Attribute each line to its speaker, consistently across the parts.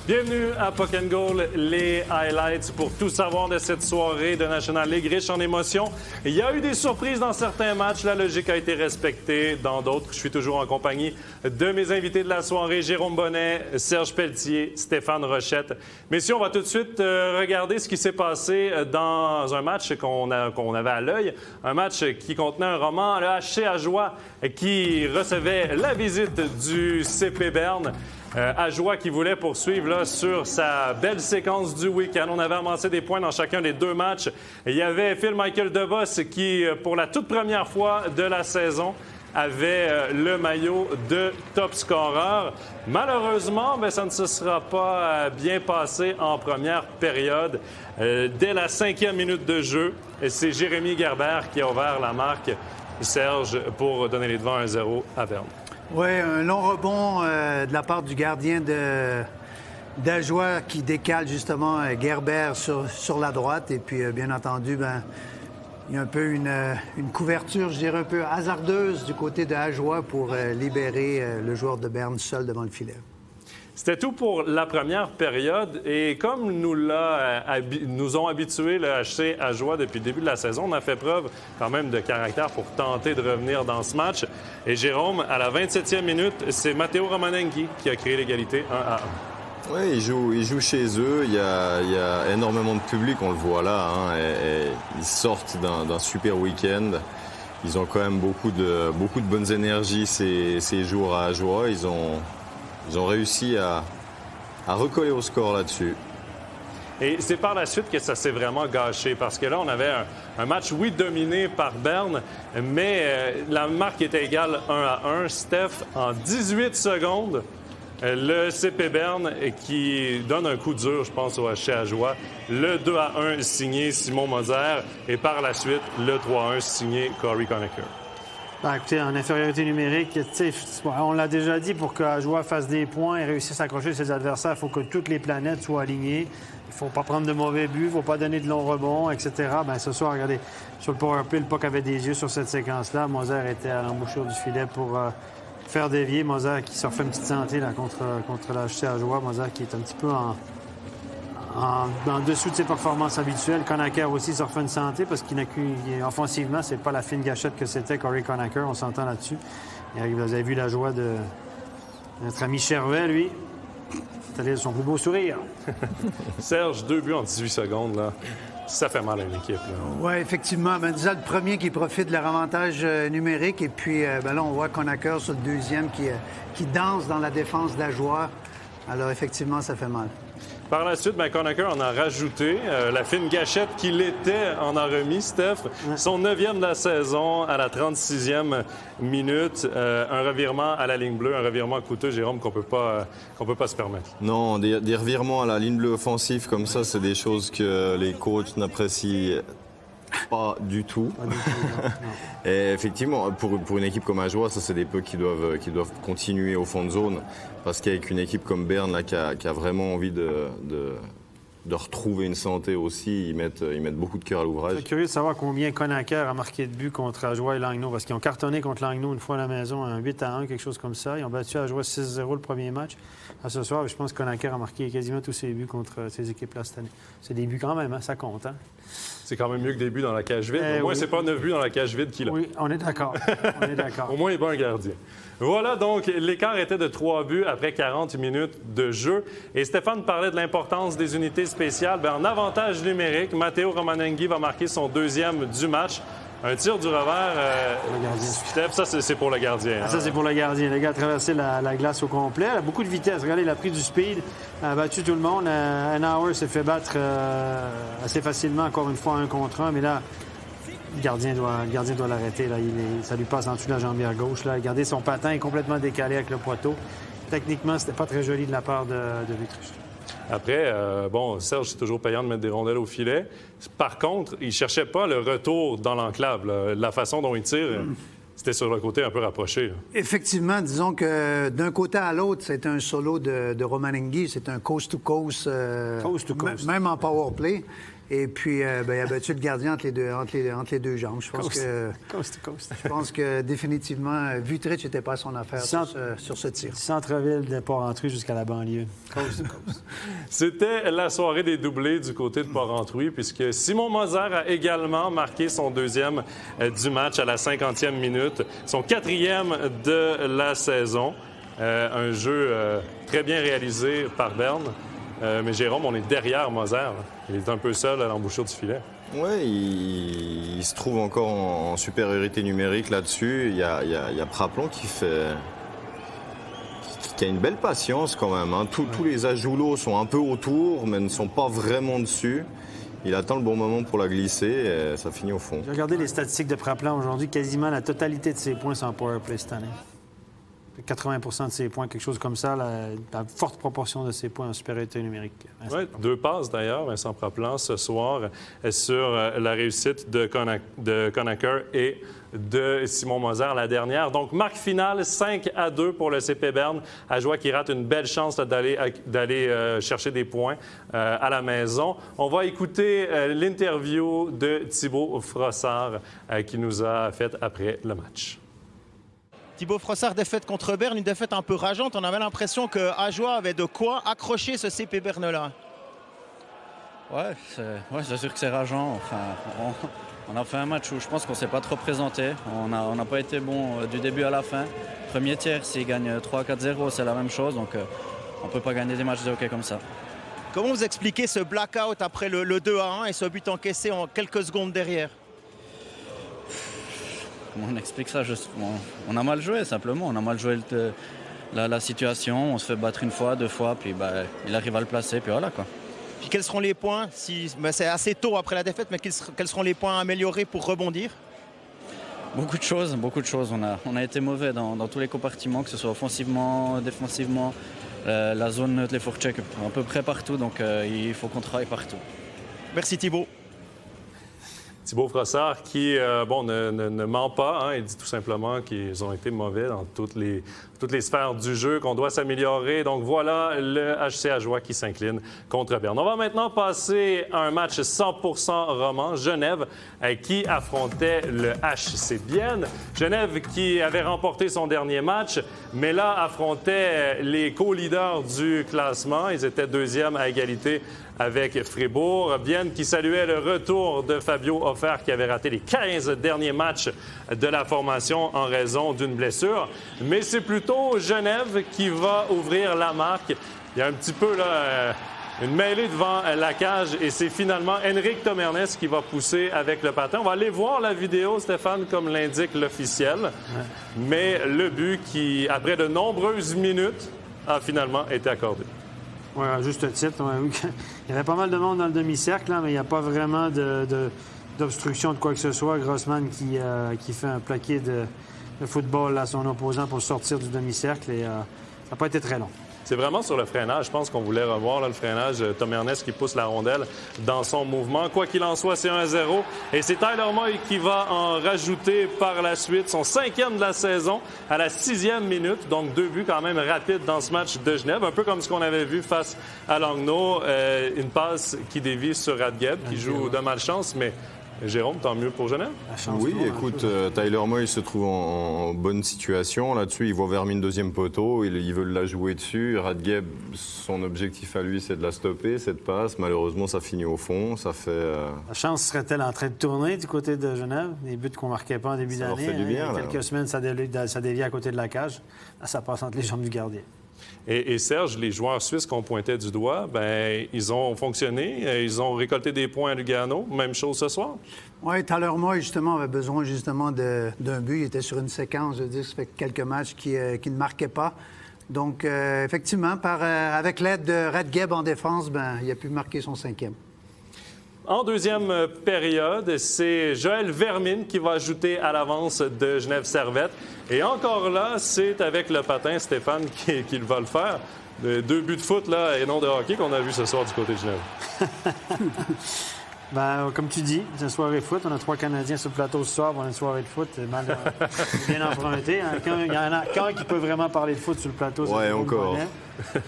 Speaker 1: Bienvenue à Puck & Goal, les highlights pour tout savoir de cette soirée de National League riche en émotions. Il y a eu des surprises dans certains matchs, la logique a été respectée. Dans d'autres, je suis toujours en compagnie de mes invités de la soirée, Jérôme Bonnet, Serge Pelletier, Stéphane Rochette. Messieurs, on va tout de suite regarder ce qui s'est passé dans un match qu'on avait à l'œil, un match qui contenait un roman, le HC Ajoie, qui recevait la visite du CP Berne. Ajoie qui voulait poursuivre là, sur sa belle séquence du week-end. On avait amassé des points dans chacun des deux matchs. Il y avait Phil Michael DeVos qui, pour la toute première fois de la saison, avait le maillot de top scorer. Malheureusement, ça ne se sera pas bien passé en première période. Dès la 5e minute de jeu, c'est Jérémy Gerber qui a ouvert la marque, Serge, pour donner les devants 1-0 à Berne.
Speaker 2: Oui, un long rebond de la part du gardien d'Ajoie qui décale justement Gerber sur la droite. Et puis, bien entendu, il y a un peu une couverture, je dirais, un peu hasardeuse du côté de Ajoie pour libérer le joueur de Berne seul devant le filet.
Speaker 1: C'était tout pour la première période. Et comme nous ont habitués le HC Ajoie depuis le début de la saison, on a fait preuve quand même de caractère pour tenter de revenir dans ce match. Et Jérôme, à la 27e minute, c'est Matteo Romanenki qui a créé l'égalité 1-1.
Speaker 3: Oui, ils jouent chez eux. Il y a énormément de public, on le voit là. Et ils sortent d'un super week-end. Ils ont quand même beaucoup de bonnes énergies ces jours à Ajoie. Ils ont réussi à recoller au score là-dessus.
Speaker 1: Et c'est par la suite que ça s'est vraiment gâché parce que là, on avait un match, oui, dominé par Berne, mais la marque était égale 1-1. Steph, en 18 secondes, le CP Berne qui donne un coup dur, je pense, au HC Ajoie. Le 2-1 signé Simon Moser et par la suite, le 3-1 signé Corey Conacher.
Speaker 4: Écoutez, en infériorité numérique, on l'a déjà dit, pour qu'Ajoie fasse des points et réussisse à accrocher ses adversaires, il faut que toutes les planètes soient alignées. Il ne faut pas prendre de mauvais buts, il ne faut pas donner de longs rebonds, etc. Ce soir, regardez, sur le powerplay, le puck avait des yeux sur cette séquence-là. Moser était à l'embouchure du filet pour faire dévier. Moser qui se refait une petite santé là, contre la HC Ajoie. Moser qui est un petit peu en dessous de ses performances habituelles. Conacher aussi se refait une santé parce offensivement, c'est pas la fine gâchette que c'était Corey Conacher, on s'entend là-dessus. Et vous avez vu la joie de notre ami Chervet, lui. C'est-à-dire son plus beau sourire.
Speaker 1: Serge, 2 buts en 18 secondes, là. Ça fait mal à une équipe.
Speaker 2: Oui, effectivement. Déjà, le premier qui profite de leur avantage numérique. Et puis, là, on voit Conacher sur le deuxième qui danse dans la défense d'Ajoie. Alors, effectivement, ça fait mal.
Speaker 1: Par la suite, Conacher en a rajouté. La fine gâchette qu'il était en a remis, Steph. Son 9e de la saison à la 36e minute. Un revirement à la ligne bleue, un revirement coûteux, Jérôme, qu'on peut pas se permettre.
Speaker 3: Non, des revirements à la ligne bleue offensive comme ça, c'est des choses que les coachs n'apprécient pas du tout.
Speaker 4: Pas du tout, non.
Speaker 3: Et effectivement, pour une équipe comme Ajoie, ça, c'est des pucks qui doivent continuer au fond de zone. Parce qu'avec une équipe comme Berne, là, qui a vraiment envie de retrouver une santé aussi, ils mettent beaucoup de cœur à l'ouvrage.
Speaker 4: Je suis curieux de savoir combien Conacher a marqué de buts contre Ajoie et Langnau. Parce qu'ils ont cartonné contre Langnau une fois à la maison, un 8-1, quelque chose comme ça. Ils ont battu Ajoie 6-0 le premier match. Ce soir, je pense que Conacher a marqué quasiment tous ses buts contre ces équipes-là cette année. C'est des buts quand même, ça compte.
Speaker 1: C'est quand même mieux que des buts dans la cage vide. Au moins,
Speaker 4: oui.
Speaker 1: c'est pas 9 buts dans la cage vide qu'il a.
Speaker 4: Oui, on est d'accord.
Speaker 1: Au moins, il est pas un gardien. Voilà, donc, l'écart était de 3 buts après 40 minutes de jeu. Et Stéphane parlait de l'importance des unités spéciales. En avantage numérique, Matteo Romanenki va marquer son 2e du match. Un tir du revers.
Speaker 4: Le gardien.
Speaker 1: Steph, ça, c'est pour le gardien.
Speaker 4: Ça, c'est pour le gardien. Le gars a traversé la glace au complet. Il a beaucoup de vitesse. Regardez, il a pris du speed, a battu tout le monde. Hanauer s'est fait battre assez facilement, encore une fois, 1 contre 1. Mais là, le gardien doit l'arrêter. Là. Ça lui passe en dessous de la jambière gauche. Là. Regardez, son patin est complètement décalé avec le poteau. Techniquement, c'était pas très joli de la part de Vitruch.
Speaker 1: Après, Serge, c'est toujours payant de mettre des rondelles au filet. Par contre, il ne cherchait pas le retour dans l'enclave. La façon dont il tire, c'était sur le côté un peu rapproché.
Speaker 2: Effectivement, disons que d'un côté à l'autre, c'est un solo de Romanenki. C'est un coast-to-coast.
Speaker 4: Coast-to-coast.
Speaker 2: Même en power play. Et puis, il a battu le gardien entre les deux jambes. Je pense que,
Speaker 4: Coast to coast.
Speaker 2: je pense que définitivement, Vutric n'était pas son affaire sur ce tir.
Speaker 4: Centre-ville de Port-Entruy jusqu'à la banlieue. Coast to coast.
Speaker 1: C'était la soirée des doublés du côté de Port-Entruy, puisque Simon Moser a également marqué son deuxième du match à la 50e minute, son 4e de la saison. Un jeu très bien réalisé par Berne. Mais Jérôme, on est derrière Moser. Là. Il est un peu seul à l'embouchure du filet.
Speaker 3: Oui, il se trouve encore en supériorité numérique là-dessus. Il y a Praplon qui a une belle patience quand même. Hein. Tous les ajoulots sont un peu autour, mais ne sont pas vraiment dessus. Il attend le bon moment pour la glisser et ça finit au fond.
Speaker 4: J'ai regardé les statistiques de Praplan aujourd'hui. Quasiment la totalité de ses points sont en powerplay cette année. 80 de ses points, quelque chose comme ça, la forte proportion de ses points en supériorité numérique.
Speaker 1: Oui, 2 passes d'ailleurs, Vincent Praplan, ce soir, sur la réussite de Conacher et de Simon Moser, la dernière. Donc, marque finale, 5-2 pour le CP Berne. Ajoie qui rate une belle chance d'aller chercher des points à la maison. On va écouter l'interview de Thibaut Frossard qui nous a faite après le match.
Speaker 5: Thibaut Frossard, défaite contre Berne, une défaite un peu rageante. On avait l'impression que Ajoie avait de quoi accrocher ce CP Berne-là.
Speaker 6: Ouais, c'est sûr que c'est rageant. Enfin, on a fait un match où je pense qu'on ne s'est pas trop présenté. On n'a pas été bon du début à la fin. Premier tiers, s'ils gagnent 3-4-0, c'est la même chose. Donc on ne peut pas gagner des matchs de hockey comme ça.
Speaker 5: Comment vous expliquez ce blackout après le 2-1 et ce but encaissé en quelques secondes derrière?
Speaker 6: On explique ça juste. On a mal joué simplement. On a mal joué la situation. On se fait battre une fois, 2 fois, puis il arrive à le placer, puis voilà quoi.
Speaker 5: Puis quels seront les points c'est assez tôt après la défaite, mais quels seront les points à améliorer pour rebondir?
Speaker 6: Beaucoup de choses. On a été mauvais dans tous les compartiments, que ce soit offensivement, défensivement. La zone neutre, les forechecks, à peu près partout. Donc il faut qu'on travaille partout.
Speaker 5: Merci Thibaut.
Speaker 1: Thibaut Frossard qui, ne ment pas. Hein. Il dit tout simplement qu'ils ont été mauvais dans toutes les sphères du jeu, qu'on doit s'améliorer. Donc voilà le HC Ajoie qui s'incline contre Berne. On va maintenant passer à un match 100% roman. Genève qui affrontait le HC Bienne. Genève qui avait remporté son dernier match, mais là affrontait les co-leaders du classement. Ils étaient 2e à égalité avec Fribourg. Bienne qui saluait le retour de Fabio Offer qui avait raté les 15 derniers matchs de la formation en raison d'une blessure. Mais c'est plutôt Genève qui va ouvrir la marque. Il y a un petit peu une mêlée devant la cage et c'est finalement Henrik Tomernes qui va pousser avec le patin. On va aller voir la vidéo, Stéphane, comme l'indique l'officiel. Ouais. Mais le but qui, après de nombreuses minutes, a finalement été accordé.
Speaker 4: Oui, à juste titre. Ouais. Il y avait pas mal de monde dans le demi-cercle, là, mais il n'y a pas vraiment d'obstruction de quoi que ce soit. Grossman qui fait un plaqué de football à son opposant pour sortir du demi-cercle et ça n'a pas été très long.
Speaker 1: C'est vraiment sur le freinage. Je pense qu'on voulait revoir le freinage. Tom Ernest qui pousse la rondelle dans son mouvement. Quoi qu'il en soit, c'est 1-0. Et c'est Tyler Moy qui va en rajouter par la suite. Son 5e de la saison à la 6e minute. Donc 2 buts quand même rapides dans ce match de Genève. Un peu comme ce qu'on avait vu face à Langnau. Une passe qui dévie sur Radgeb qui joue de malchance. Mais Jérôme, tant mieux pour Genève?
Speaker 3: Oui, écoute, Tyler Moy se trouve en bonne situation. Là-dessus, il voit Vermine 2e poteau. Il veut la jouer dessus. Radgeb, son objectif à lui, c'est de la stopper, cette passe. Malheureusement, ça finit au fond. Ça fait...
Speaker 4: La chance serait-elle en train de tourner du côté de Genève? Des buts qu'on ne marquait pas en début d'année.
Speaker 3: Ça leur fait du bien,
Speaker 4: il y a quelques semaines, ça dévie à côté de la cage. Là, ça passe entre les jambes du gardien.
Speaker 1: Et Serge, les joueurs suisses qu'on pointait du doigt, ils ont fonctionné, ils ont récolté des points à Lugano. Même chose ce soir.
Speaker 2: Oui, Tyler Moy, justement, avait besoin d'un but. Il était sur une séquence, je veux dire, ça fait quelques matchs qui ne marquaient pas. Donc, effectivement, avec l'aide de Radgeb en défense, il a pu marquer son 5e.
Speaker 1: En deuxième période, c'est Joël Vermine qui va ajouter à l'avance de Genève Servette. Et encore là, c'est avec le patin, Stéphane, qui va le faire. 2 buts de foot là, et non de hockey qu'on a vu ce soir du côté de Genève.
Speaker 4: Comme tu dis, c'est une soirée de foot. On a 3 Canadiens sur le plateau ce soir. On a une soirée de foot bien empruntée. Hein. Il y en a qu'un qui peut vraiment parler de foot sur le plateau.
Speaker 3: Oui, encore.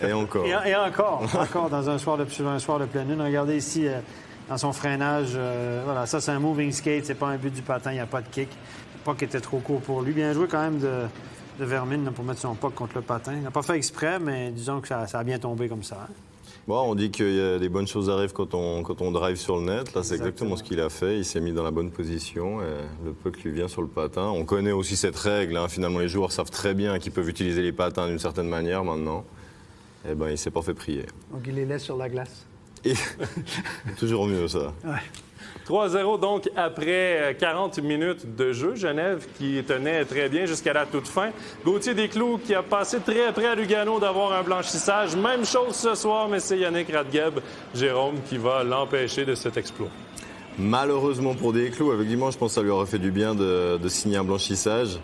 Speaker 3: Et encore.
Speaker 4: Et encore dans un soir de pleine lune. Regardez ici dans son freinage. Voilà, ça, c'est un moving skate. C'est pas un but du patin. Il n'y a pas de kick. Le puck était trop court pour lui. Bien joué quand même de Vermin là, pour mettre son puck contre le patin. Il n'a pas fait exprès, mais disons que ça a bien tombé comme ça. Hein?
Speaker 3: Bon, on dit qu'il y a des bonnes choses arrivent quand on drive sur le net. Là, c'est exactement ce qu'il a fait. Il s'est mis dans la bonne position et le puck lui vient sur le patin. On connaît aussi cette règle. Hein. Finalement, les joueurs savent très bien qu'ils peuvent utiliser les patins d'une certaine manière maintenant. Eh ben, il s'est pas fait prier.
Speaker 2: Donc, il les laisse sur la glace.
Speaker 3: Et toujours mieux, ça.
Speaker 2: Ouais.
Speaker 1: 3-0 donc après 40 minutes de jeu. Genève qui tenait très bien jusqu'à la toute fin. Gauthier Desclous qui a passé très près à Lugano d'avoir un blanchissage. Même chose ce soir, mais c'est Yannick Radgeb, Jérôme, qui va l'empêcher de cet exploit.
Speaker 3: Malheureusement pour Desclous, avec dimanche, je pense que ça lui aurait fait du bien de signer un blanchissage.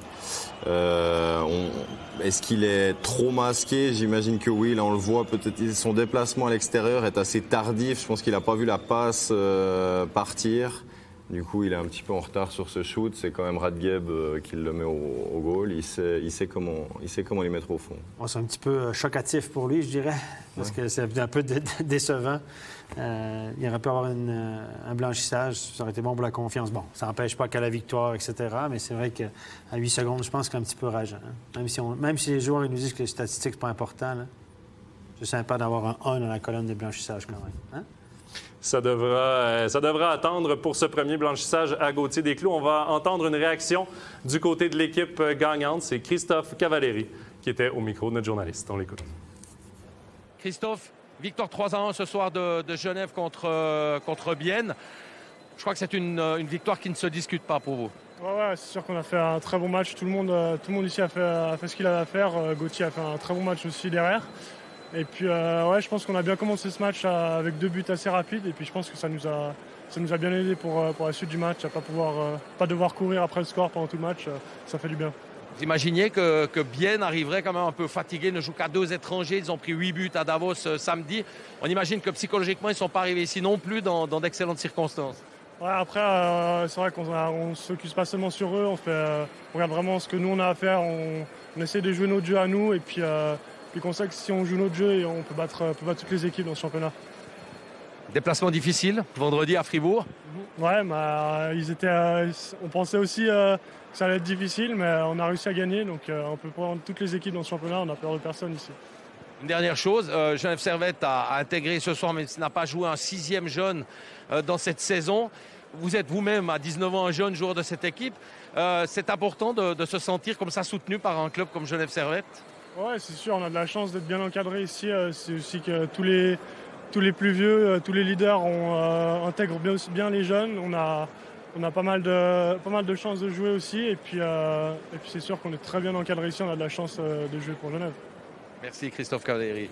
Speaker 3: Est-ce qu'il est trop masqué? J'imagine que oui. Là, on le voit. Peut-être son déplacement à l'extérieur est assez tardif. Je pense qu'il n'a pas vu la passe partir. Du coup, il est un petit peu en retard sur ce shoot. C'est quand même Radgeb qui le met au goal. Il sait comment les mettre au fond.
Speaker 4: Bon, c'est un petit peu chocatif pour lui, je dirais, parce que c'est un peu décevant. Il aurait pu avoir un blanchissage, ça aurait été bon pour la confiance. Bon, ça n'empêche pas qu'à la victoire, etc. Mais c'est vrai qu'à 8 secondes, je pense que c'est un petit peu rageant. Hein? Même si les joueurs ils nous disent que les statistiques, c'est pas important, là, c'est sympa d'avoir un 1 dans la colonne des blanchissages quand même. Hein?
Speaker 1: Ça devra attendre pour ce premier blanchissage à Gauthier Desclous. On va entendre une réaction du côté de l'équipe gagnante. C'est Christophe Cavalieri qui était au micro de notre journaliste. On l'écoute.
Speaker 7: Christophe, victoire 3-1 ce soir de Genève contre Bienne. Je crois que c'est une victoire qui ne se discute pas pour vous.
Speaker 8: Ouais, c'est sûr qu'on a fait un très bon match. Tout le monde ici a fait ce qu'il avait à faire. Gauthier a fait un très bon match aussi derrière. Et puis, je pense qu'on a bien commencé ce match avec 2 buts assez rapides. Et puis, je pense que ça nous a bien aidé pour la suite du match, à pas devoir courir après le score pendant tout le match. Ça fait du bien.
Speaker 7: Vous imaginiez que Bienne arriverait quand même un peu fatigué, ne joue qu'à 2 étrangers. Ils ont pris 8 buts à Davos samedi. On imagine que psychologiquement, ils ne sont pas arrivés ici non plus dans d'excellentes circonstances.
Speaker 8: Ouais, après, c'est vrai qu'on ne se focus pas seulement sur eux. On regarde vraiment ce que nous, on a à faire. On essaie de jouer notre jeu à nous. Et puis qu'on sait que si on joue notre jeu, on peut battre toutes les équipes dans ce championnat.
Speaker 7: Déplacement difficile, vendredi à Fribourg.
Speaker 8: Ouais, on pensait aussi que ça allait être difficile, mais on a réussi à gagner. Donc on peut prendre toutes les équipes dans ce championnat, on n'a peur de personne ici.
Speaker 7: Une dernière chose, Genève Servette a intégré ce soir, mais n'a pas joué un 6e jeune dans cette saison. Vous êtes vous-même à 19 ans un jeune joueur de cette équipe. C'est important de se sentir comme ça soutenu par un club comme Genève Servette.
Speaker 8: Ouais, c'est sûr, on a de la chance d'être bien encadré ici. C'est aussi que tous les plus vieux, tous les leaders intègrent bien les jeunes. On a pas mal de chances de jouer aussi. Et puis c'est sûr qu'on est très bien encadré ici. On a de la chance de jouer pour Genève.
Speaker 7: Merci Christophe Cavalieri.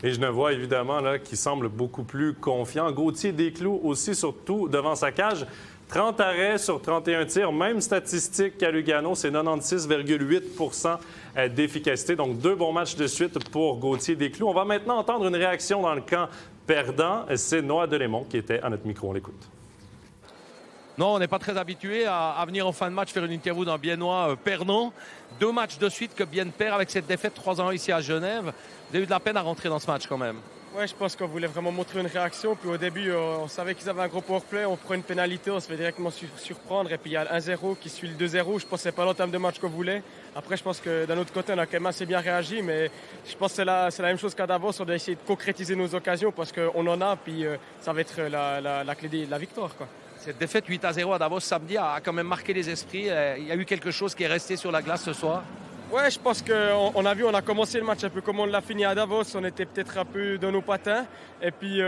Speaker 1: Et je ne vois évidemment là, qui semble beaucoup plus confiant. Gauthier Desclous aussi, surtout devant sa cage. 30 arrêts sur 31 tirs. Même statistique qu'à Lugano, c'est 96,8 % d'efficacité. Donc, 2 bons matchs de suite pour Gauthier Desclous. On va maintenant entendre une réaction dans le camp perdant. C'est Noah Delémont qui était à notre micro. On l'écoute.
Speaker 7: Non, on n'est pas très habitué à venir en fin de match faire une interview d'un Biennois perdant. 2 matchs de suite que Bienne perd avec cette défaite 3-1 ici à Genève. Vous avez eu de la peine à rentrer dans ce match quand même.
Speaker 9: Ouais, je pense qu'on voulait vraiment montrer une réaction. Puis au début, on savait qu'ils avaient un gros powerplay. On prend une pénalité, on se fait directement surprendre. Et puis il y a le 1-0 qui suit le 2-0. Je pense que c'est pas l'entame de match qu'on voulait. Après, je pense que d'un autre côté, on a quand même assez bien réagi. Mais je pense que c'est la même chose qu'à Davos. On doit essayer de concrétiser nos occasions parce qu'on en a. Puis ça va être la clé de la victoire, quoi.
Speaker 7: Cette défaite 8-0 à Davos samedi a quand même marqué les esprits. Il y a eu quelque chose qui est resté sur la glace ce soir.
Speaker 9: Ouais, je pense qu'on a vu, on a commencé le match un peu comme on l'a fini à Davos. On était peut-être un peu dans nos patins. Et puis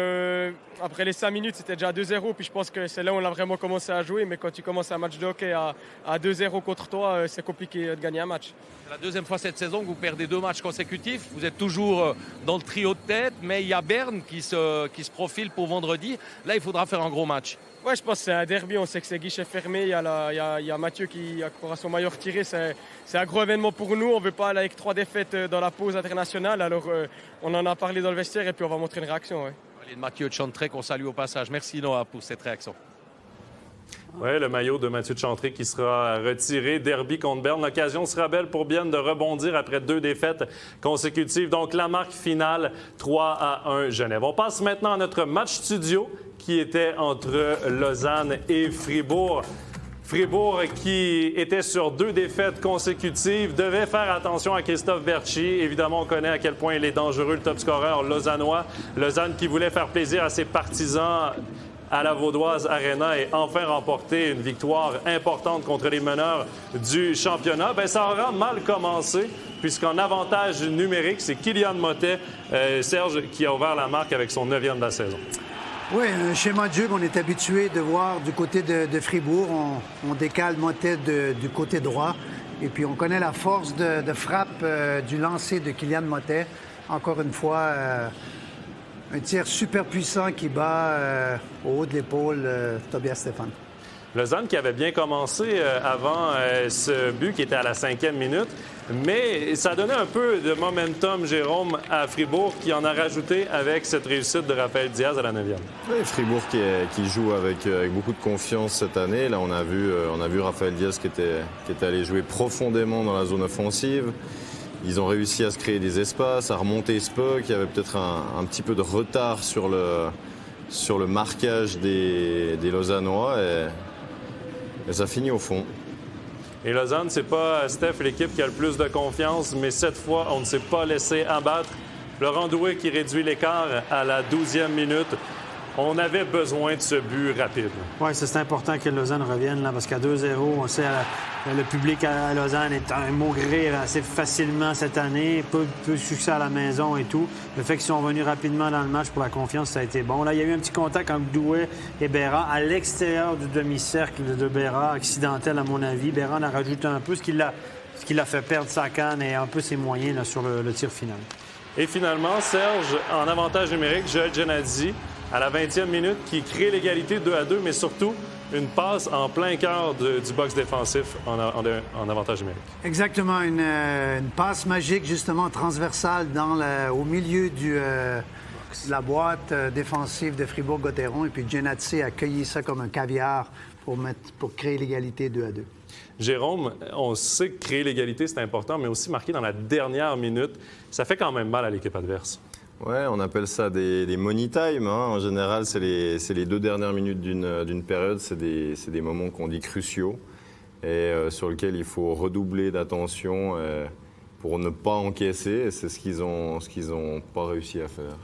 Speaker 9: après les 5 minutes, c'était déjà 2-0. Puis je pense que c'est là où on a vraiment commencé à jouer. Mais quand tu commences un match de hockey à 2-0 contre toi, c'est compliqué de gagner un match.
Speaker 7: C'est la 2e fois cette saison que vous perdez 2 matchs consécutifs. Vous êtes toujours dans le trio de tête. Mais il y a Berne qui se profile pour vendredi. Là, il faudra faire un gros match.
Speaker 9: Ouais, je pense que c'est un derby. On sait que c'est guichet fermé. Il y a Mathieu qui aura son maillot retiré. C'est un gros événement pour nous. On ne veut pas aller avec 3 défaites dans la pause internationale. Alors, on en a parlé dans le vestiaire et puis on va montrer une réaction. Ouais.
Speaker 7: Mathieu de Chantrey qu'on salue au passage. Merci Noah pour cette réaction.
Speaker 1: Oui, le maillot de Mathieu de Chantry qui sera retiré. Derby contre Berne. L'occasion sera belle pour Bienne de rebondir après 2 défaites consécutives. Donc, la marque finale, 3-1 Genève. On passe maintenant à notre match studio qui était entre Lausanne et Fribourg. Fribourg, qui était sur 2 défaites consécutives, devait faire attention à Christophe Berchi. Évidemment, on connaît à quel point il est dangereux, le top scoreur lausannois. Lausanne qui voulait faire plaisir à ses partisans à la Vaudoise Arena et enfin remporter une victoire importante contre les meneurs du championnat. Bien, ça aura mal commencé, puisqu'en avantage numérique, c'est Kylian Mottet, Serge, qui a ouvert la marque avec son 9e de la saison.
Speaker 2: Oui, un schéma de jeu qu'on est habitué de voir du côté de Fribourg. On décale Mottet du côté droit. Et puis, on connaît la force de frappe du lancer de Kylian Mottet. Encore une fois, un tir super puissant qui bat au haut de l'épaule Tobias Stéphane.
Speaker 1: Lausanne qui avait bien commencé avant ce but qui était à la 5e minute, mais ça donnait un peu de momentum, Jérôme, à Fribourg qui en a rajouté avec cette réussite de Raphaël Diaz à la 9e.
Speaker 3: Oui, Fribourg qui joue avec beaucoup de confiance cette année. Là, on a vu Raphaël Diaz qui était allé jouer profondément dans la zone offensive. Ils ont réussi à se créer des espaces, à remonter ce puck. Il y avait peut-être un petit peu de retard sur le marquage des Lausannois et ça finit au fond.
Speaker 1: Et Lausanne, c'est pas, Steph, l'équipe qui a le plus de confiance, mais cette fois, on ne s'est pas laissé abattre. Laurent Doué qui réduit l'écart à la 12e minute. On avait besoin de ce but rapide.
Speaker 4: Oui, c'est important que Lausanne revienne, là, parce qu'à 2-0, on sait le public à Lausanne est un maugré assez facilement cette année. Peu de succès à la maison et tout. Le fait qu'ils sont venus rapidement dans le match pour la confiance, ça a été bon. Là, il y a eu un petit contact entre Doué et Berra à l'extérieur du demi-cercle de Berra, accidentel à mon avis. Berra en a rajouté un peu, ce qui l'a fait perdre sa canne et un peu ses moyens là, sur le tir final.
Speaker 1: Et finalement, Serge, en avantage numérique, Joël Genadzi, à la 20e minute, qui crée l'égalité 2-2, mais surtout une passe en plein cœur du box défensif en avantage numérique.
Speaker 2: Exactement, une passe magique, justement, transversale au milieu de la boîte défensive de Fribourg-Gotteron. Et puis Genadzi a cueilli ça comme un caviar pour créer l'égalité 2-2.
Speaker 1: Jérôme, on sait que créer l'égalité, c'est important, mais aussi marquer dans la dernière minute, ça fait quand même mal à l'équipe adverse.
Speaker 3: Oui, on appelle ça des money time. Hein. En général, c'est les 2 dernières minutes d'une période. C'est des moments qu'on dit cruciaux et sur lesquels il faut redoubler d'attention pour ne pas encaisser. Et c'est ce qu'ils ont pas réussi à faire.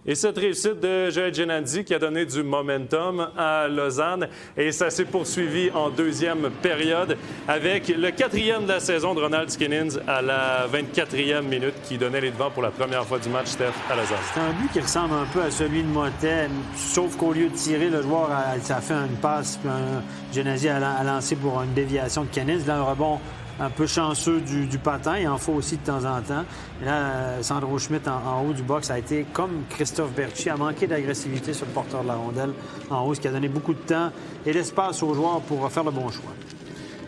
Speaker 1: Et cette réussite de Joël Genadzi qui a donné du momentum à Lausanne. Et ça s'est poursuivi en 2e période avec le 4e de la saison de Ronald Skinnins à la 24e minute qui donnait les devants pour la première fois du match, Steph, à Lausanne.
Speaker 4: C'est un but qui ressemble un peu à celui de Mottet, sauf qu'au lieu de tirer, le joueur a fait une passe, puis Genadzi a lancé pour une déviation de Skinnins. Là, un rebond un peu chanceux du patin. Il en faut aussi de temps en temps. Et là, Sandro Schmidt en haut du box a été, comme Christophe Berchi, a manqué d'agressivité sur le porteur de la rondelle en haut, ce qui a donné beaucoup de temps et l'espace aux joueurs pour faire le bon choix.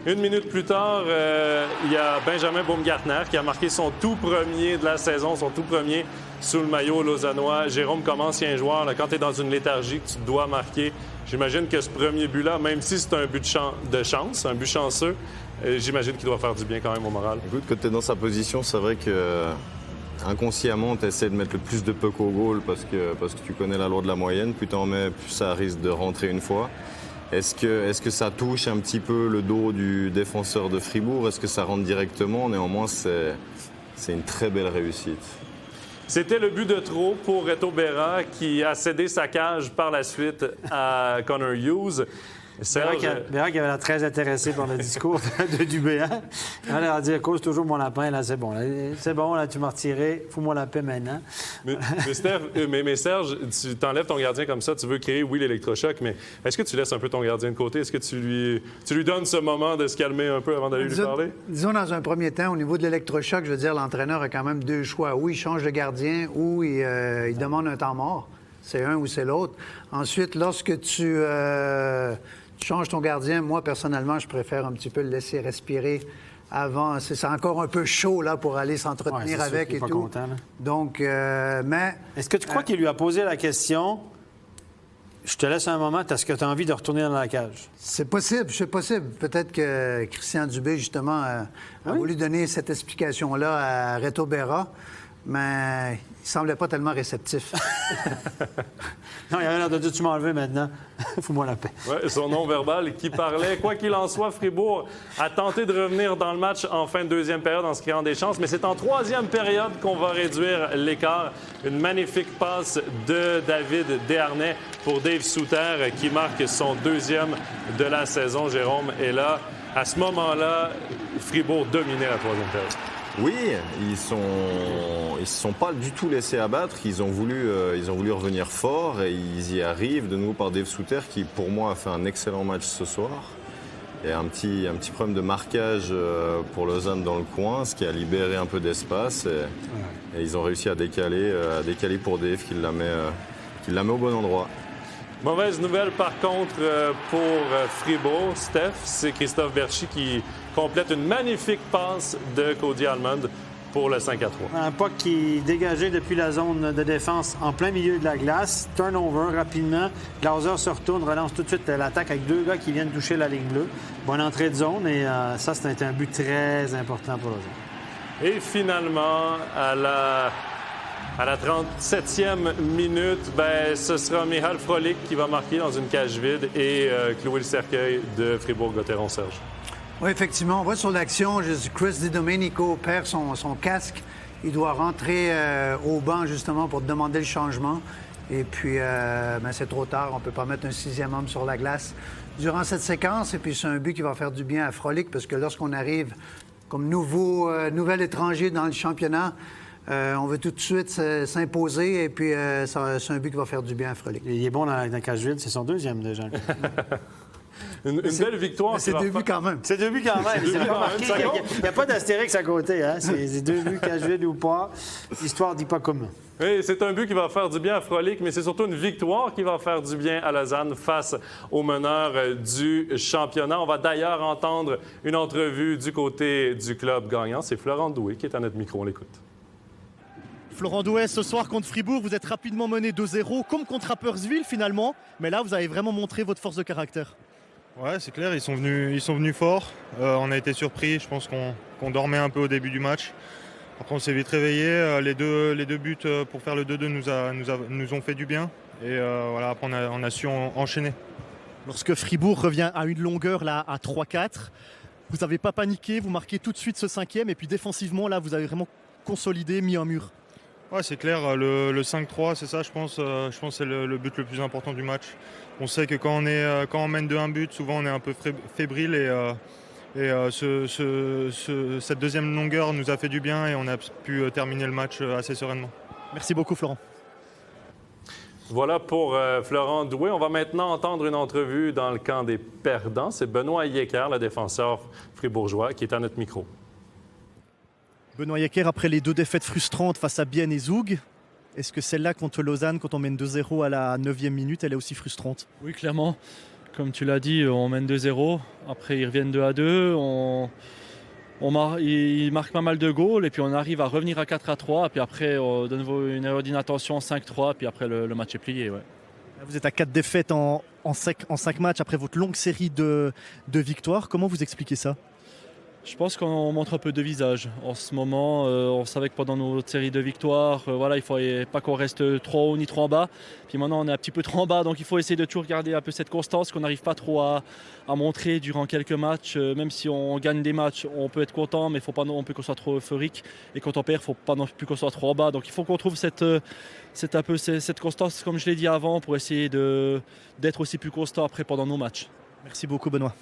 Speaker 1: 1 minute plus tard, il y a Benjamin Baumgartner qui a marqué son tout premier de la saison, son tout premier sous le maillot lausannois. Jérôme, comme ancien joueur, là, quand tu es dans une léthargie que tu dois marquer, j'imagine que ce premier but-là, même si c'est un but de chance, un but chanceux, j'imagine qu'il doit faire du bien quand même au moral.
Speaker 3: Écoute, quand tu es dans sa position, c'est vrai que inconsciemment, tu essaies de mettre le plus de puck au goal parce que tu connais la loi de la moyenne. Plus tu en mets, plus ça risque de rentrer une fois. Est-ce que ça touche un petit peu le dos du défenseur de Fribourg? Est-ce que ça rentre directement? Néanmoins, c'est une très belle réussite.
Speaker 1: C'était le but de trop pour Reto Berra qui a cédé sa cage par la suite à Connor Hughes.
Speaker 4: Berra qui avait l'air très intéressé par le discours de Dubé. Il a l'air de dire « Cause toujours mon lapin, là, c'est bon. C'est bon, là, tu m'as retiré. Fous-moi la paix maintenant. »
Speaker 1: Mais Serge, tu t'enlèves ton gardien comme ça. Tu veux créer, oui, l'électrochoc, mais est-ce que tu laisses un peu ton gardien de côté? Est-ce que tu lui donnes ce moment de se calmer un peu avant d'aller lui parler?
Speaker 2: Disons, dans un premier temps, au niveau de l'électrochoc, je veux dire, l'entraîneur a quand même 2 choix. Ou il change de gardien, ou il demande un temps mort. C'est un ou c'est l'autre. Ensuite, lorsque tu changes ton gardien, moi, personnellement, je préfère un petit peu le laisser respirer avant. C'est encore un peu chaud, là, pour aller s'entretenir avec et tout.
Speaker 4: Content,
Speaker 2: donc, mais...
Speaker 4: Est-ce que tu crois qu'il lui a posé la question Je te laisse un moment. Est-ce que tu as envie de retourner dans la cage?
Speaker 2: C'est possible. Peut-être que Christian Dubé, justement, a voulu donner cette explication-là à Reto Berra, mais il semblait pas tellement réceptif.
Speaker 4: Non, il avait l'air de dire, tu m'as enlevé maintenant. Fous-moi la paix.
Speaker 1: Ouais, son nom verbal qui parlait. Quoi qu'il en soit, Fribourg a tenté de revenir dans le match en fin de deuxième période en se créant des chances, mais c'est en troisième période qu'on va réduire l'écart. Une magnifique passe de David Desharnais pour Dave Souter qui marque son deuxième de la saison, Jérôme. Et là, à ce moment-là, Fribourg dominait la troisième période.
Speaker 3: Oui, ils se sont pas du tout laissés abattre. Ils ont voulu revenir fort et ils y arrivent de nouveau par Dave Souter qui, pour moi, a fait un excellent match ce soir. Il y a un petit problème de marquage pour Lausanne dans le coin, ce qui a libéré un peu d'espace et ils ont réussi à décaler pour Dave qui la met au bon endroit.
Speaker 1: Mauvaise nouvelle, par contre, pour Fribourg. Steph, c'est Christophe Berchi qui complète une magnifique passe de Cody Almond pour le 5-3.
Speaker 4: Un puck qui est dégagé depuis la zone de défense en plein milieu de la glace. Turnover rapidement. Glauser se retourne, relance tout de suite l'attaque avec deux gars qui viennent toucher la ligne bleue. Bonne entrée de zone et ça, c'est un but très important pour Lausanne.
Speaker 1: Et finalement, à la 37e minute, ce sera Michal Frolik qui va marquer dans une cage vide et clouer le cercueil de Fribourg-Gotteron, Serge.
Speaker 2: Oui, effectivement. On voit sur l'action, Chris DiDomenico perd son casque. Il doit rentrer au banc, justement, pour demander le changement. Et puis, c'est trop tard. On ne peut pas mettre un sixième homme sur la glace durant cette séquence. Et puis, c'est un but qui va faire du bien à Frolik parce que lorsqu'on arrive comme nouvel étranger dans le championnat, on veut tout de suite s'imposer. Et puis, c'est un but qui va faire du bien à Frolik.
Speaker 4: Il est bon dans la cage vide. C'est son deuxième, déjà.
Speaker 1: Une belle victoire.
Speaker 2: C'est deux buts quand même.
Speaker 4: C'est deux buts quand même. Il n'y a pas d'astérix à côté. Hein? C'est deux buts cage vide ou pas. L'histoire dit pas comment.
Speaker 1: Oui, c'est un but qui va faire du bien à Frolik, mais c'est surtout une victoire qui va faire du bien à Lausanne face au meneur du championnat. On va d'ailleurs entendre une entrevue du côté du club gagnant. C'est Florent Doué qui est à notre micro. On l'écoute.
Speaker 10: Florent Doué, ce soir contre Fribourg, vous êtes rapidement mené 2-0, comme contre Rapperswil finalement. Mais là, vous avez vraiment montré votre force de caractère.
Speaker 11: Ouais, c'est clair, ils sont venus forts. On a été surpris, je pense qu'on dormait un peu au début du match. Après, on s'est vite réveillé. Les deux buts pour faire le 2-2 nous ont fait du bien. Et voilà, après, on a su enchaîner.
Speaker 10: Lorsque Fribourg revient à une longueur là, à 3-4, vous n'avez pas paniqué, vous marquez tout de suite ce cinquième. Et puis défensivement, là, vous avez vraiment consolidé, mis un mur.
Speaker 11: Ouais, c'est clair, le 5-3, c'est ça, je pense que c'est le but le plus important du match. On sait que quand on mène de un but, souvent on est un peu fébrile et cette deuxième longueur nous a fait du bien et on a pu terminer le match assez sereinement.
Speaker 10: Merci beaucoup, Florent.
Speaker 1: Voilà pour Florent Doué. On va maintenant entendre une entrevue dans le camp des perdants. C'est Benoît Yecker, le défenseur fribourgeois, qui est à notre micro.
Speaker 10: Benoît Yecker, après les deux défaites frustrantes face à Bienne et Zoug, est-ce que celle-là contre Lausanne, quand on mène 2-0 à la 9e minute, elle est aussi frustrante?
Speaker 6: Oui, clairement. Comme tu l'as dit, on mène 2-0. Après, ils reviennent 2-2. Ils marquent pas mal de goals. Et puis, on arrive à revenir à 4-3. Puis après, de nouveau, une erreur d'inattention, 5-3. Puis après, le match est plié. Ouais.
Speaker 10: Vous êtes à 4 défaites en 5 matchs après votre longue série de victoires. Comment vous expliquez ça?
Speaker 6: Je pense qu'on montre un peu de visage. En ce moment, on savait que pendant notre série de victoires, il ne fallait pas qu'on reste trop haut ni trop en bas. Puis maintenant, on est un petit peu trop en bas, donc il faut essayer de toujours garder un peu cette constance qu'on n'arrive pas trop à montrer durant quelques matchs. Même si on gagne des matchs, on peut être content, mais il ne faut pas non plus qu'on soit trop euphorique. Et quand on perd, il ne faut pas non plus qu'on soit trop en bas. Donc il faut qu'on trouve cette constance, comme je l'ai dit avant, pour essayer d'être aussi plus constant après pendant nos matchs.
Speaker 10: Merci beaucoup, Benoît.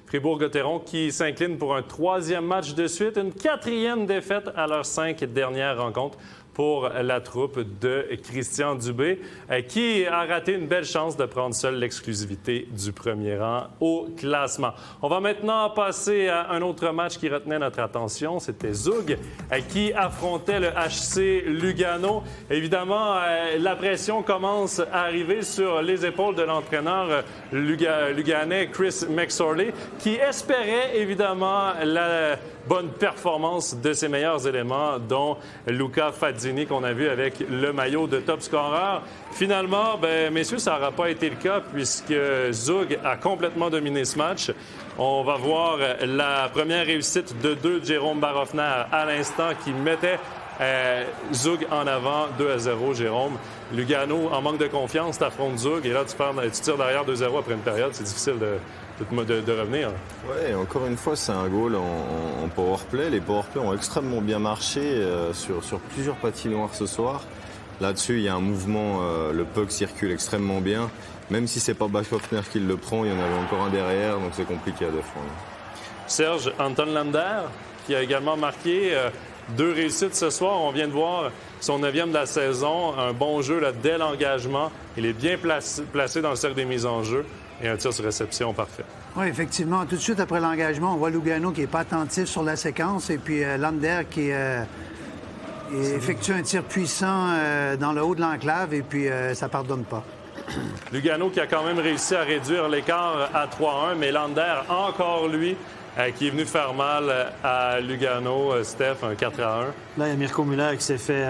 Speaker 1: Fribourg-Gotteron qui s'incline pour un 3e match de suite, une 4e défaite à leurs 5 dernières rencontres pour la troupe de Christian Dubé, qui a raté une belle chance de prendre seule l'exclusivité du premier rang au classement. On va maintenant passer à un autre match qui retenait notre attention. C'était Zoug qui affrontait le HC Lugano. Évidemment, la pression commence à arriver sur les épaules de l'entraîneur luganais Chris McSorley, qui espérait évidemment bonne performance de ses meilleurs éléments, dont Luca Fazzini, qu'on a vu avec le maillot de top scoreur. Finalement, messieurs, ça n'aura pas été le cas puisque Zug a complètement dominé ce match. On va voir la première réussite de Jérôme Barofner à l'instant qui mettait Zug en avant 2-0, Jérôme. Lugano, en manque de confiance, t'affrontes Zug et là, tu tires derrière 2-0 après une période. C'est difficile de revenir.
Speaker 3: Oui, encore une fois, c'est un goal en powerplay. Les powerplays ont extrêmement bien marché sur plusieurs patinoires ce soir. Là-dessus, il y a un mouvement, le puck circule extrêmement bien. Même si c'est pas Barofner qui le prend, il y en avait encore un derrière, donc c'est compliqué à défendre.
Speaker 1: Serge, Anton Lander, qui a également marqué 2 réussites ce soir. On vient de voir son 9e de la saison. Un bon jeu là, dès l'engagement. Il est bien placé dans le cercle des mises en jeu. Et un tir sur réception parfait.
Speaker 2: Oui, effectivement. Tout de suite après l'engagement, on voit Lugano qui n'est pas attentif sur la séquence. Et puis Lander qui effectue un tir puissant dans le haut de l'enclave. Et puis ça ne pardonne pas.
Speaker 1: Lugano qui a quand même réussi à réduire l'écart à 3-1. Mais Lander, encore lui, qui est venu faire mal à Lugano, Steph, un 4-1.
Speaker 4: Là, il y a Mirko Müller qui s'est fait...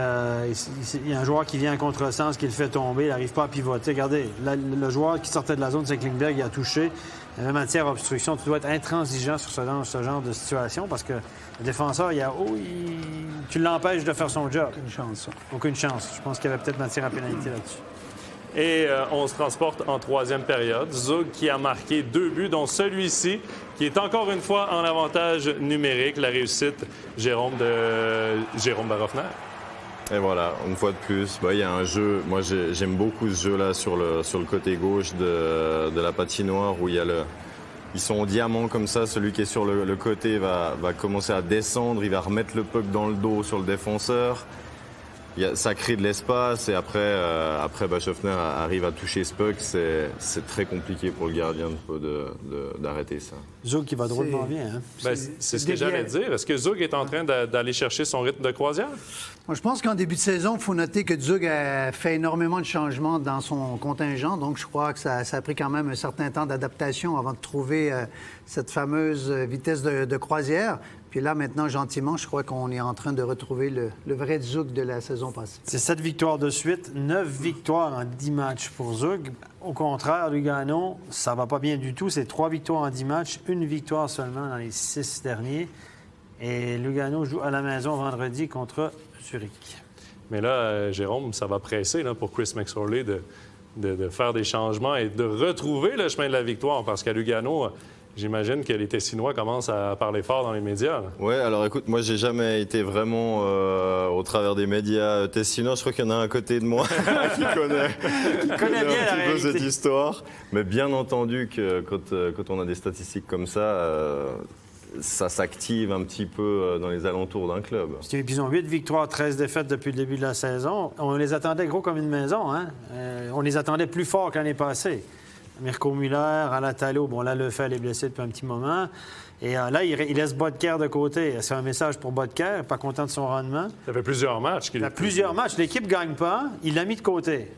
Speaker 4: il y a un joueur qui vient en contresens, qui le fait tomber, il n'arrive pas à pivoter. Regardez, le joueur qui sortait de la zone, c'est Klingberg, il a touché. Même en matière d'obstruction, tu dois être intransigeant sur ce genre de situation parce que le défenseur, tu l'empêches de faire son job.
Speaker 2: Aucune chance.
Speaker 4: Aucune chance. Je pense qu'il y avait peut-être matière à pénalité là-dessus.
Speaker 1: Et on se transporte en 3e période. Zug qui a marqué 2 buts, dont celui-ci, qui est encore une fois en avantage numérique. La réussite, Jérôme Barofner.
Speaker 3: Et voilà, une fois de plus, il y a un jeu. Moi, j'aime beaucoup ce jeu-là sur le côté gauche de la patinoire où il y a ils sont en diamant comme ça. Celui qui est sur le côté va commencer à descendre. Il va remettre le puck dans le dos sur le défenseur. Ça crée de l'espace et après Barofner arrive à toucher ce puck. C'est très compliqué pour le gardien d'arrêter ça.
Speaker 4: Zug qui va drôlement bien. Hein?
Speaker 1: C'est ce que j'allais dire. Est-ce que Zug est en train d'aller chercher son rythme de croisière?
Speaker 2: Moi, je pense qu'en début de saison, il faut noter que Zug a fait énormément de changements dans son contingent. Donc, je crois que ça a pris quand même un certain temps d'adaptation avant de trouver cette fameuse vitesse de croisière. Puis là, maintenant, gentiment, je crois qu'on est en train de retrouver le vrai Zug de la saison passée.
Speaker 4: C'est 7 victoires de suite, 9 victoires en 10 matchs pour Zug. Au contraire, Lugano, ça va pas bien du tout. C'est 3 victoires en 10 matchs, 1 victoire seulement dans les 6 derniers. Et Lugano joue à la maison vendredi contre Zurich.
Speaker 1: Mais là, Jérôme, ça va presser pour Chris McSorley de faire des changements et de retrouver le chemin de la victoire. Parce qu'à Lugano, j'imagine que les Tessinois commencent à parler fort dans les médias.
Speaker 3: Oui, alors écoute, moi, j'ai jamais été vraiment au travers des médias tessinois. Je crois qu'il y en a un à côté de moi qui connaît bien un petit peu cette histoire. Mais bien entendu que quand on a des statistiques comme ça s'active un petit peu dans les alentours d'un club.
Speaker 4: Ils ont 8 victoires, 13 défaites depuis le début de la saison. On les attendait gros comme une maison. Hein? On les attendait plus forts qu'année passée. Mirko Müller, Alatalo, bon là, Lefebvre est blessé depuis un petit moment. Et là, il laisse Bodker de côté. C'est un message pour Bodker, pas content de son rendement.
Speaker 1: Ça fait plusieurs matchs.
Speaker 4: L'équipe ne gagne pas, il l'a mis de côté.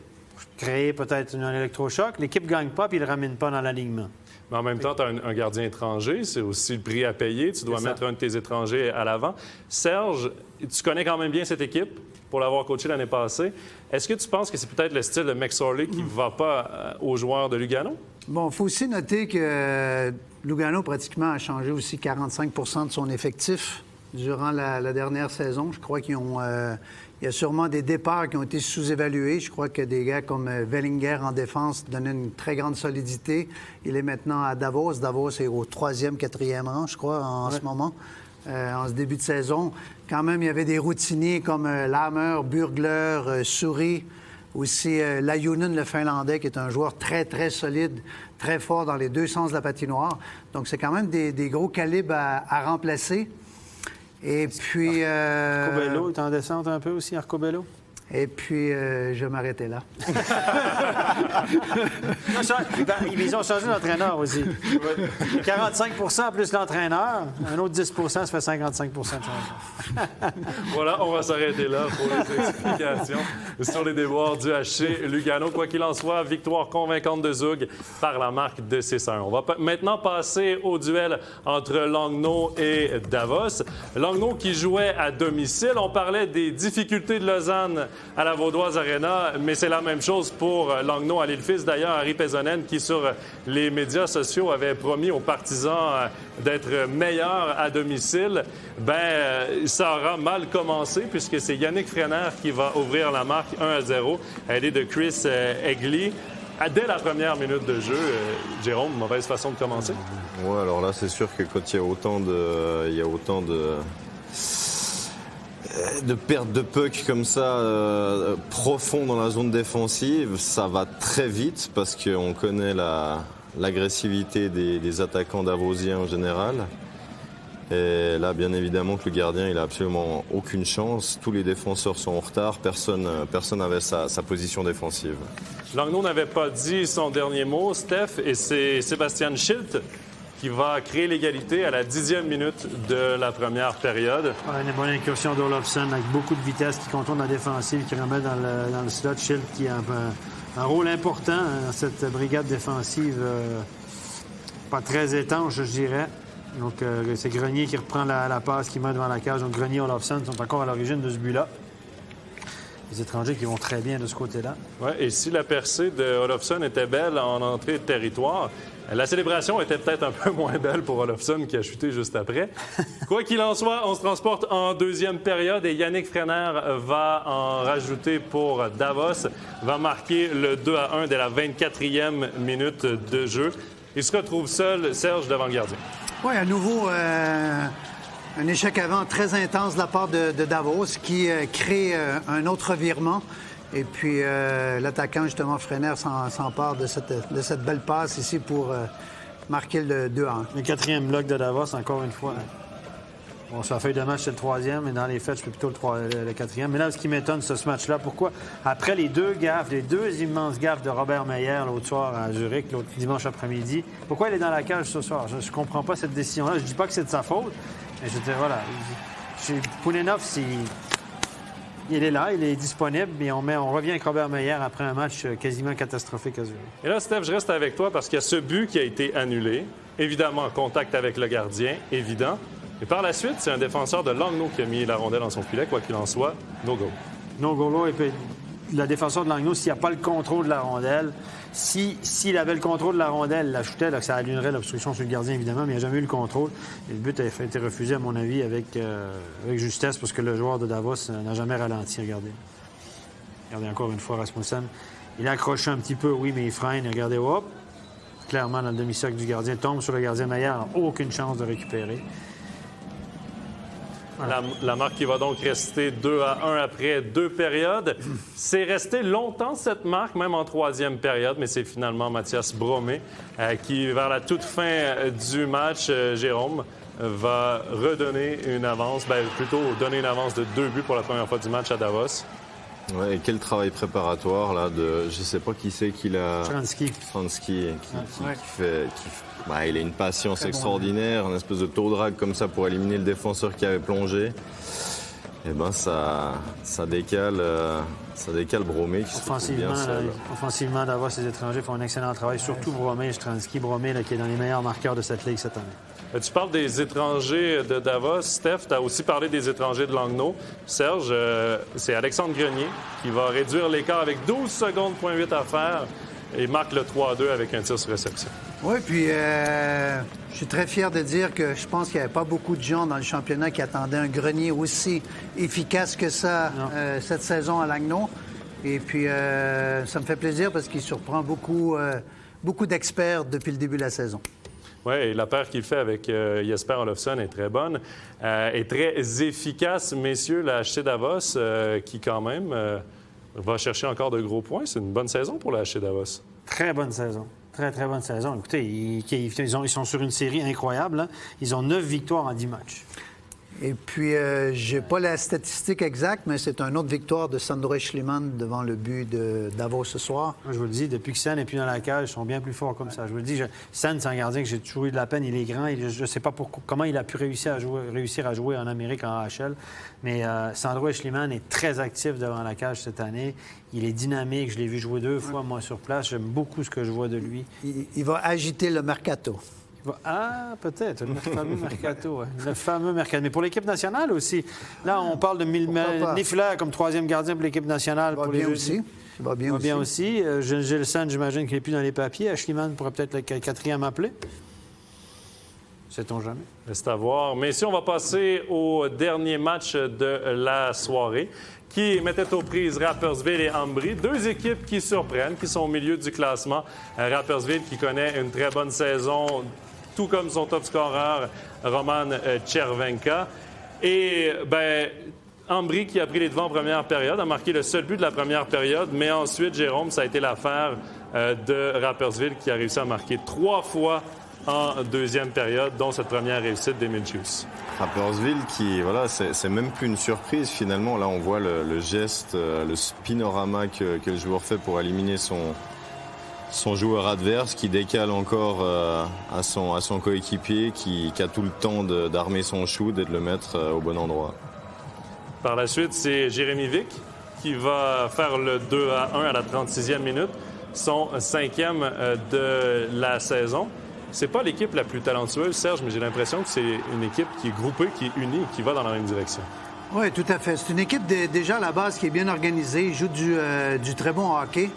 Speaker 4: Créer peut-être un électrochoc. L'équipe ne gagne pas, puis il ne le ramène pas dans l'alignement.
Speaker 1: Mais en même temps, tu as un gardien étranger, c'est aussi le prix à payer. Tu dois mettre un de tes étrangers à l'avant. Serge, tu connais quand même bien cette équipe pour l'avoir coaché l'année passée. Est-ce que tu penses que c'est peut-être le style de McSorley qui ne va pas aux joueurs de Lugano?
Speaker 2: Bon, il faut aussi noter que Lugano pratiquement a changé aussi 45 de son effectif durant la dernière saison. Je crois qu'il y a sûrement des départs qui ont été sous-évalués. Je crois que des gars comme Wellinger en défense donnaient une très grande solidité. Il est maintenant à Davos. Davos est au 3e, 4e rang, je crois, en ce moment. En ce début de saison. Quand même, il y avait des routiniers comme Lamer, Burgler, Souris, aussi Lajunen, le Finlandais, qui est un joueur très, très solide, très fort dans les deux sens de la patinoire. Donc, c'est quand même des gros calibres à remplacer. Et puis...
Speaker 4: Arcobello est en descente un peu aussi, Arcobello?
Speaker 2: Et puis, je vais m'arrêter là.
Speaker 4: Ils ont changé d'entraîneur aussi. 45 plus l'entraîneur. Un autre 10 ça fait 55 de changement.
Speaker 1: Voilà, on va s'arrêter là pour les explications sur les déboires du HC Lugano. Quoi qu'il en soit, victoire convaincante de Zug par la marque de 6-1. On va maintenant passer au duel entre Langnau et Davos. Langnau qui jouait à domicile. On parlait des difficultés de Lausanne à la Vaudoise Arena, mais c'est la même chose pour Langnau à l'île-Fils. D'ailleurs, Harry Pesonen, qui sur les médias sociaux avait promis aux partisans d'être meilleurs à domicile, ça aura mal commencé puisque c'est Yannick Frenner qui va ouvrir la marque 1-0. Elle est de Chris Egli. Dès la première minute de jeu, Jérôme, mauvaise façon de commencer?
Speaker 3: Oui, alors là, c'est sûr que quand il y a autant de pertes de puck comme ça, profond dans la zone défensive, ça va très vite parce qu'on connaît l'agressivité des attaquants davosiens en général. Et là, bien évidemment que le gardien, il a absolument aucune chance. Tous les défenseurs sont en retard. Personne n'avait sa position défensive.
Speaker 1: Langnau n'avait pas dit son dernier mot, Steph, et c'est Sébastien Schilt qui va créer l'égalité à la 10e minute de la première période.
Speaker 4: Une bonne incursion d'Olofsson avec beaucoup de vitesse qui contourne la défensive, qui remet dans le slot. Schilt qui a un rôle important dans cette brigade défensive, pas très étanche, je dirais. Donc, c'est Grenier qui reprend la passe, qui met devant la cage. Donc, Grenier et Olofsson sont encore à l'origine de ce but-là. Les étrangers qui vont très bien de ce côté-là.
Speaker 1: Oui, et si la percée de Olofsson était belle en entrée de territoire, la célébration était peut-être un peu moins belle pour Olofsson qui a chuté juste après. Quoi qu'il en soit, on se transporte en deuxième période et Yannick Frenner va en rajouter pour Davos, va marquer le 2-1 dès la 24e minute de jeu. Il se retrouve seul, Serge, devant le gardien.
Speaker 2: Oui, à nouveau, un échec avant très intense de la part de Davos qui crée un autre revirement. Et puis, l'attaquant, justement, Frenner s'empare de cette belle passe ici pour marquer le 2-1.
Speaker 4: Le quatrième bloc de Davos, encore une fois. Bon, sur la feuille de match, c'est le troisième, mais dans les faits, je fais plutôt le quatrième. Mais là, ce qui m'étonne, ce match-là, pourquoi, après les deux immenses gaffes de Robert Meyer l'autre soir à Zurich, l'autre dimanche après-midi, pourquoi il est dans la cage ce soir? Je ne comprends pas cette décision-là. Je ne dis pas que c'est de sa faute, mais je dis, voilà. Poulenov, il est là, il est disponible, mais on revient avec Robert Meyer après un match quasiment catastrophique à Zurich.
Speaker 1: Et là, Steph, je reste avec toi parce qu'il y a ce but qui a été annulé. Évidemment, en contact avec le gardien, évident. Et par la suite, c'est un défenseur de Langnau qui a mis la rondelle dans son filet, quoi qu'il en soit. No goal.
Speaker 4: No goal, et puis le défenseur de Langnau, s'il n'y a pas le contrôle de la rondelle, s'il avait le contrôle de la rondelle, il l'ajoutait, ça allumerait l'obstruction sur le gardien, évidemment, mais il n'a jamais eu le contrôle. Et le but a été refusé, à mon avis, avec justesse, parce que le joueur de Davos n'a jamais ralenti. Regardez encore une fois Rasmussen. Il a accroché un petit peu, oui, mais il freine. Regardez, hop, clairement dans le demi-cercle du gardien, tombe sur le gardien Meyer, n'a aucune chance de récupérer.
Speaker 1: La marque qui va donc rester 2-1 après 2 périodes. C'est resté longtemps cette marque, même en 3e période, mais c'est finalement Mathias Bromé qui, vers la toute fin du match, Jérôme, va redonner une avance, plutôt donner une avance de 2 buts pour la première fois du match à Davos.
Speaker 3: Ouais, et quel travail préparatoire là de, je sais pas qui c'est qui l'a.
Speaker 4: Stransky
Speaker 3: qui fait. Il a une patience extraordinaire, un espèce de toe drag comme ça pour éliminer le défenseur qui avait plongé. Et ça décale Bromé qui se trouve bien seul.
Speaker 4: Offensivement, d'avoir ces étrangers font un excellent travail, surtout Bromé et Stransky. Bromé qui est dans les meilleurs marqueurs de cette ligue cette année.
Speaker 1: Tu parles des étrangers de Davos. Steph, tu as aussi parlé des étrangers de Langnau. Serge, c'est Alexandre Grenier qui va réduire l'écart avec 12 secondes, .8 à faire et marque le 3-2 avec un tir sur réception.
Speaker 2: Oui, puis je suis très fier de dire que je pense qu'il n'y avait pas beaucoup de gens dans le championnat qui attendaient un Grenier aussi efficace que ça cette saison à Langnau. Et puis, ça me fait plaisir parce qu'il surprend beaucoup d'experts depuis le début de la saison.
Speaker 1: Oui, et la paire qu'il fait avec Jesper Olofsson est très bonne et très efficace. Messieurs, la HC Davos qui, quand même, va chercher encore de gros points. C'est une bonne saison pour la HC Davos.
Speaker 4: Très bonne saison. Très, très bonne saison. Écoutez, ils sont sur une série incroyable. Hein. Ils ont 9 victoires en 10 matchs.
Speaker 2: Et puis, je n'ai pas la statistique exacte, mais c'est une autre victoire de Sandro Schliemann devant le but de Davos ce soir.
Speaker 4: Je vous le dis, depuis que Sen n'est plus dans la cage, ils sont bien plus forts comme ça. Je vous le dis, Sen, c'est un gardien que j'ai toujours eu de la peine. Il est grand. Je ne sais pas comment il a pu réussir à jouer en Amérique en AHL. Mais Sandro Schliemann est très actif devant la cage cette année. Il est dynamique. Je l'ai vu jouer 2 fois, moi, sur place. J'aime beaucoup ce que je vois de lui.
Speaker 2: Il va agiter le mercato.
Speaker 4: Ah, peut-être, le fameux mercato. Ouais. Le fameux mercato. Mais pour l'équipe nationale aussi. Là, on parle de Niffler comme 3e gardien pour l'équipe nationale.
Speaker 2: Il va bien aussi. Il va bien
Speaker 4: aussi. Gilson, j'imagine qu'il n'est plus dans les papiers. Schliemann pourrait peut-être le 4e appelé. Sait-on jamais.
Speaker 1: Reste à voir. Mais si on va passer au dernier match de la soirée, qui mettait aux prises Rapperswil et Ambry. 2 équipes qui surprennent, qui sont au milieu du classement. Rapperswil qui connaît une très bonne saison, tout comme son top scoreur, Roman Chervenka. Et Ambry qui a pris les devants en première période, a marqué le seul but de la première période, mais ensuite, Jérôme, ça a été l'affaire de Rapperswil qui a réussi à marquer 3 fois en deuxième période, dont cette première réussite d'Emile Hughes.
Speaker 3: Rapperswil qui, voilà, c'est même plus une surprise finalement. Là, on voit le geste, le spinorama que le joueur fait pour éliminer son joueur adverse, qui décale encore à son coéquipier, qui a tout le temps d'armer son shoot et de le mettre au bon endroit.
Speaker 1: Par la suite, c'est Jérémy Vick qui va faire le 2-1 à la 36e minute, son 5e de la saison. C'est pas l'équipe la plus talentueuse, Serge, mais j'ai l'impression que c'est une équipe qui est groupée, qui est unie, qui va dans la même direction.
Speaker 2: Oui, tout à fait. C'est une équipe déjà à la base qui est bien organisée. Ils jouent du très bon hockey.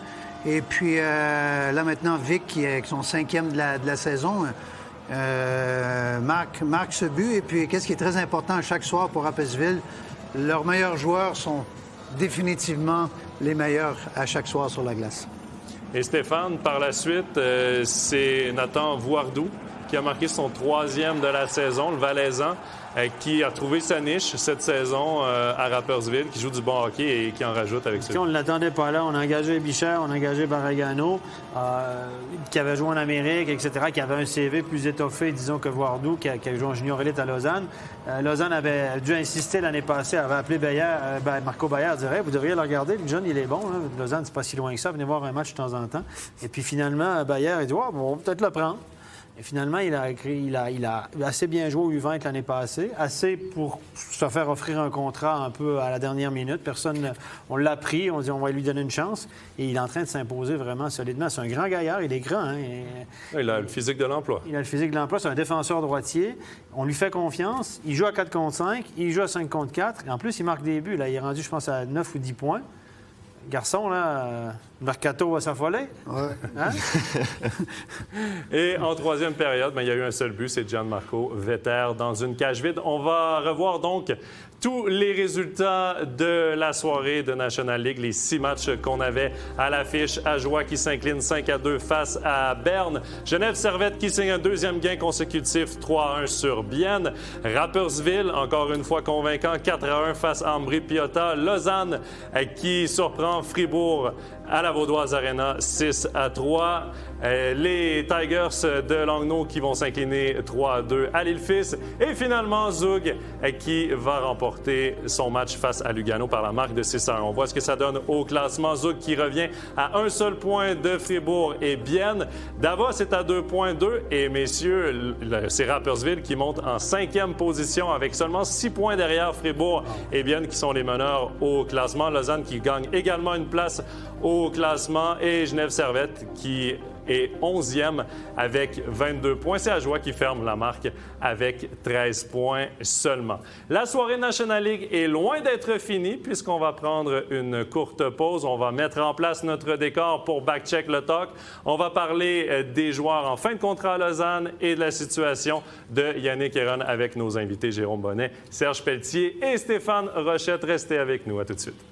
Speaker 2: Et puis là maintenant, Vic, qui est avec son 5e de la saison, marque ce but. Et puis, qu'est-ce qui est très important chaque soir pour Rapperswil, leurs meilleurs joueurs sont définitivement les meilleurs à chaque soir sur la glace.
Speaker 1: Et Stéphane, par la suite, c'est Nathan Voardou qui a marqué son 3e de la saison, le Valaisan, qui a trouvé sa niche cette saison à Rapperswil, qui joue du bon hockey et qui en rajoute avec ça.
Speaker 4: On ne l'attendait pas là. On a engagé Bichère, on a engagé Barragano, qui avait joué en Amérique, etc., qui avait un CV plus étoffé, disons, que Voardou, qui a joué en junior élite à Lausanne. Lausanne avait dû insister l'année passée, avait appelé Marco Bayer, dirait, vous devriez le regarder, le jeune, il est bon. Hein. Lausanne, c'est pas si loin que ça, venez voir un match de temps en temps. Et puis finalement, Bayer, il dit, bon, on va peut-être le prendre. Et finalement, il a assez bien joué au U20 l'année passée, assez pour se faire offrir un contrat un peu à la dernière minute. On l'a pris, on dit on va lui donner une chance. Et il est en train de s'imposer vraiment solidement. C'est un grand gaillard, il est grand. Hein,
Speaker 1: il a le physique de l'emploi.
Speaker 4: Il a le physique de l'emploi, c'est un défenseur droitier. On lui fait confiance. Il joue à 4 contre 5, il joue à 5 contre 4. Et en plus, il marque des buts. Là, il est rendu, je pense, à 9 ou 10 points. Garçon, là, Mercato va s'affoler.
Speaker 2: Ouais.
Speaker 4: Hein?
Speaker 1: Et en 3e période, il y a eu un seul but, c'est Gianmarco Vetter dans une cage vide. On va revoir donc tous les résultats de la soirée de National League, les 6 matchs qu'on avait à l'affiche. Ajoie qui s'incline 5-2 face à Berne. Genève Servette qui signe un 2e gain consécutif, 3-1 sur Bienne. Rapperswil, encore une fois convaincant, 4-1 face à Ambry-Piotta. Lausanne qui surprend Fribourg à la Vaudoise Arena, 6-3. Les Tigers de Langnau qui vont s'incliner 3-2 à l'Île-Fils. Et finalement, Zug qui va remporter son match face à Lugano par la marque de 6-1. On voit ce que ça donne au classement. Zug qui revient à un seul point de Fribourg et Bienne. Davos est à 2,2. Et messieurs, c'est Rapperswil qui monte en 5e position avec seulement 6 points derrière Fribourg et Bienne qui sont les meneurs au classement. Lausanne qui gagne également une place au classement et Genève Servette qui est 11e avec 22 points. C'est Ajoie qui ferme la marque avec 13 points seulement. La soirée National League est loin d'être finie puisqu'on va prendre une courte pause. On va mettre en place notre décor pour Backcheck le Talk. On va parler des joueurs en fin de contrat à Lausanne et de la situation de Yannick Héron avec nos invités Jérôme Bonnet, Serge Pelletier et Stéphane Rochette. Restez avec nous. À tout de suite.